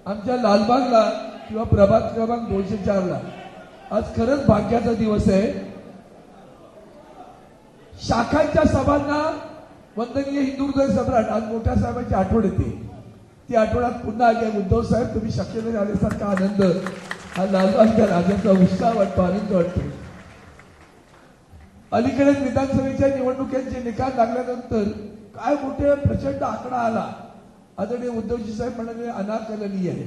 आमच्या लालबागला किंवा प्रभाग क्रमांक 204ला आज खरंच भाग्याचा दिवस आहे. शाखांच्या सभांना वंदनीय हिंदू हृदय सम्राट आज मोठ्या साहेबांची आठवण येते. ती आठवणात पुन्हा आली. उद्धव साहेब तुम्ही शक्यतो आल्यासारखा आनंद हा लालबागच्या राजाचा उत्साह वाटतो, आनंद वाटतो. अलीकडेच विधानसभेच्या निवडणुकीचे निकाल लागल्यानंतर काय मोठे प्रचंड आकडा आला. आदरणीय उद्धवजी साहेब म्हणाले अनाकलनीय आहे.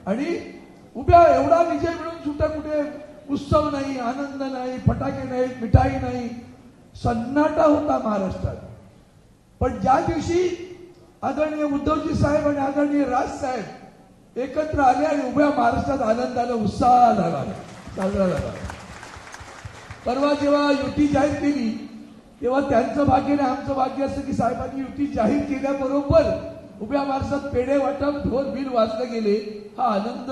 आणि उभ्या एवढा विजय मिळून सुद्धा कुठे उत्सव नाही, आनंद नाही, फटाके नाही, मिठाई नाही, सन्नाटा होता महाराष्ट्रात. पण ज्या दिवशी आदरणीय उद्धवजी साहेब आणि आदरणीय राज साहेब एकत्र आले आणि उभ्या महाराष्ट्रात आनंदाला उत्साह झाला, साजरा झाला. परवा जेव्हा युती जाहीर केली तेव्हा त्यांचं भाग्य नाही आमचं भाग्य असं की साहेबांनी युती जाहीर केल्याबरोबर उभ्या महाराष्ट्रात पेढे वाटप, ढोल बिल वाजले गेले. हा आनंद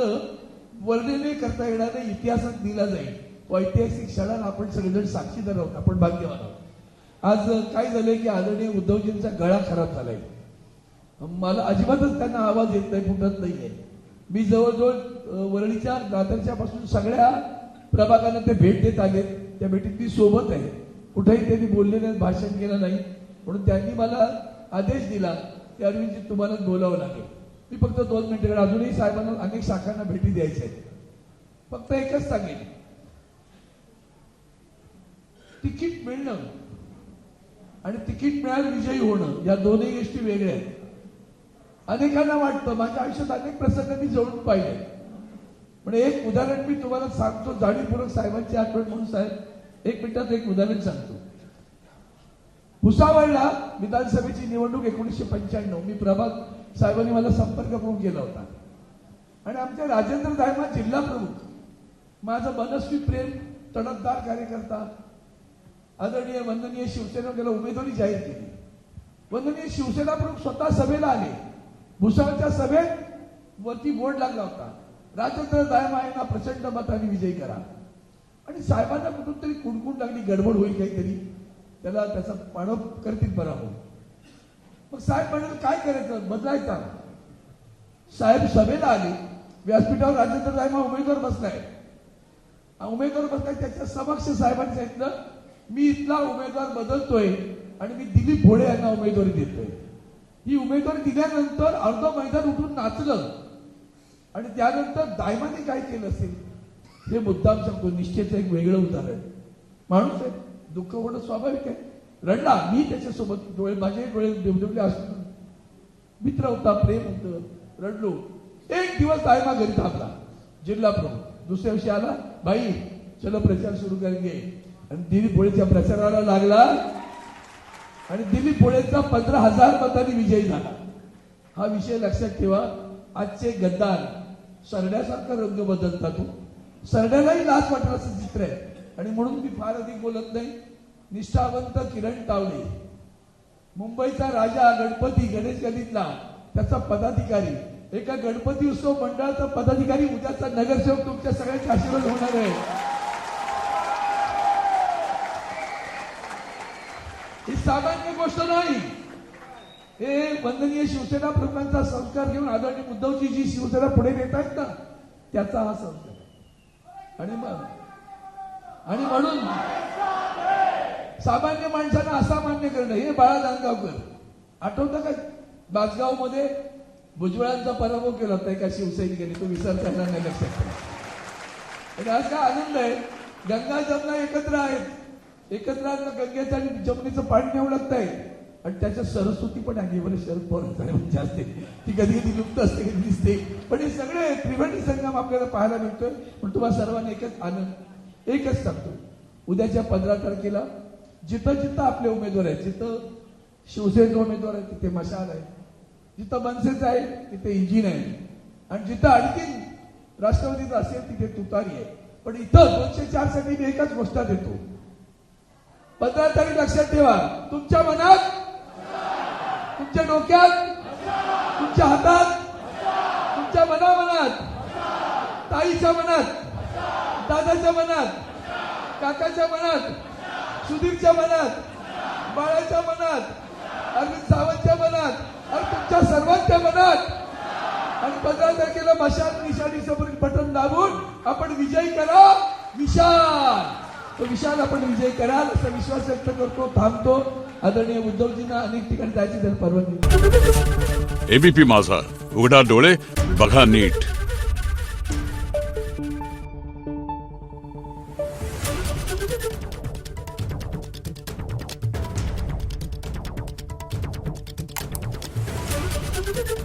वर्णने करता येणार नाही, इतिहासात दिला जाईल. तो ऐतिहासिक क्षणाला आपण सगळेजण साक्षीदार आहोत, आपण भाग्यवान आहोत. आज काय झालंय की आदरणीय उद्धवजींचा गळा खराब झालाय. मला अजिबातच त्यांना आवाज येत नाही, फुटत नाहीये. मी जवळजवळ वरळीच्या दादरच्या पासून सगळ्या प्रभागांना ते भेट देत आले. त्या भेटीत मी सोबत आहे. कुठेही त्यांनी बोलले नाही, भाषण केलं नाही. म्हणून त्यांनी मला आदेश दिला की अरविंदजी तुम्हाला बोलावं लागेल. मी फक्त 2 मिनिटं, अजूनही साहेबांना अनेक शाखांना भेटी द्यायच्या आहेत. फक्त एकच सांगेन, तिकीट मिळणं आणि तिकीट मिळायला विजयी होणं या दोन्ही गोष्टी वेगळ्या आहेत. अनेकांना वाटतं, माझ्या आयुष्यात अनेक प्रसंग मी जवळून पाहिले. पण एक उदाहरण मी तुम्हाला सांगतो जाणीवपूर्वक साहेबांची आठवण म्हणून. साहेब 1 मिनिटात एक उदाहरण सांगतो. भुसावळला विधानसभेची निवडणूक 1995 मी प्रभाग साहेबांनी मला संपर्क करून केला होता. आणि आमचे राजेंद्र दायमा जिल्हा प्रमुख, माझं मनस्वी प्रेम, तडफदार कार्यकर्ता, आदरणीय वंदनीय शिवसेना त्याला उमेदवारी जाहीर केली. वंदनीय शिवसेना प्रमुख स्वतः सभेला आले. भुसावळच्या सभेत वरती बोर्ड लागला होता, राजेंद्र दायमा यांना प्रचंड मताने विजयी करा. आणि साहेबांना कुठून तरी कुणकुण लागली, गडबड होईल काहीतरी, त्याला त्याचा पाणव करतील पराभव. मग साहेब म्हणाले काय करायचं, बदलायचा. साहेब सभेला आले, व्यासपीठावर राजेंद्र दायमा उमेदवार बसलाय. त्याच्या समक्ष साहेबांनी सांगितलं मी इथला उमेदवार बदलतोय आणि मी दिलीप भोळे यांना उमेदवारी देतोय. ही उमेदवारी दिल्यानंतर अर्ध मैदान उठून नाचलं. आणि त्यानंतर दायमाने काय केलं असेल हे मुद्दाम सांगतो. निश्चयचं एक वेगळं उदाहरण. माणूस आहे, दुःख होणं स्वाभाविक आहे. रडला, मी त्याच्यासोबत, डोळे माझे डोळे देवदेवले असतो. मित्र होता, प्रेम होतं, रडलो. एक दिवस दायमा घरी थांबला, जिल्हा प्रमुख. दुसऱ्या दिवशी आला, बाई चलो प्रचार सुरू करेंगे. आणि दिलीप भोळेच्या प्रचाराला लागला आणि दिलीप भोळेचा 15,000 मतांनी विजयी झाला. हा विषय लक्षात ठेवा. आजचे गद्दार सरड्यासारखा रंग बदलतात. सरड्यालाही लाच वाटत असं चित्र आहे. आणि म्हणून मी फार अधिक बोलत नाही. निष्ठावंत किरण तावडे, मुंबईचा राजा, गणपती, गणेश गल्लीतला त्याचा पदाधिकारी, एका गणपती उत्सव मंडळाचा पदाधिकारी, उद्याचा नगरसेवक तुमच्या सगळ्यांचे आशीर्वाद होणार आहे. ही सामान्य गोष्ट नाही. हे वंदनीय शिवसेना प्रमुखांचा संस्कार घेऊन आदरणीय उद्धवजी जी शिवसेना पुढे नेत आहेत ना, त्याचा हा संस्कार. आणि म्हणून सामान्य माणसांना असामान्य करणं हे बाळा नांदगावकर. आठवतं का बासगाव मध्ये भुजबळांचा पराभव केला होता एका शिवसैनिकाने, तो विसरता येणार नाही लक्षात ठेवा. आज काय आनंद आहे, गंगा जमुना एकत्र आहेत. एकत्र गंगेचं आणि जमुनेचं पाणी न्यावं लागत आहे. आणि त्याच्या सरस्वती पण आहे. बरं शरद पवार असते, ती कधी कधी लुप्त असते, कधी दिसते. पण हे सगळे त्रिवेणी संगम आपल्याला पाहायला मिळतोय. पण तुम्हाला सर्वांना एकच आनंद, एकच सांगतो, उद्याच्या 15 तारखेला जिथं जिथं आपले उमेदवार आहेत, जिथं शिवसेनेचा उमेदवार आहे तिथे मशाल आहे, जिथं मनसेचं आहे तिथे इंजिन आहे, आणि जिथं आणखी राष्ट्रवादीचं असेल तिथे तुतारी आहे. पण इथं 204 साठी मी एकच गोष्ट देतो. 15 तारीख लक्षात ठेवा. तुमच्या मनात, तुमच्या डोक्यात, तुमच्या हातात, तुमच्या मनामनात, ताईच्या मनात, दादाच्या मनात, काकाच्या मनात, सुधीरच्या मनात, बाळाच्या मनात, अरविंद सावंतच्या मनात आणि तुमच्या सर्वांच्या मनात आणि 15 तारखेला मशाल निशाणी समोर बटन दाबून आपण विजयी करा विशाल. तो विशाल आपण विजयी कराल असा विश्वास व्यक्त करतो. थांबतो. आदरणीय उद्धवजींना अनेक ठिकाणी जायची जर परवानगी. एबीपी माझा, उघडा डोळे बघा नीट. Thank you.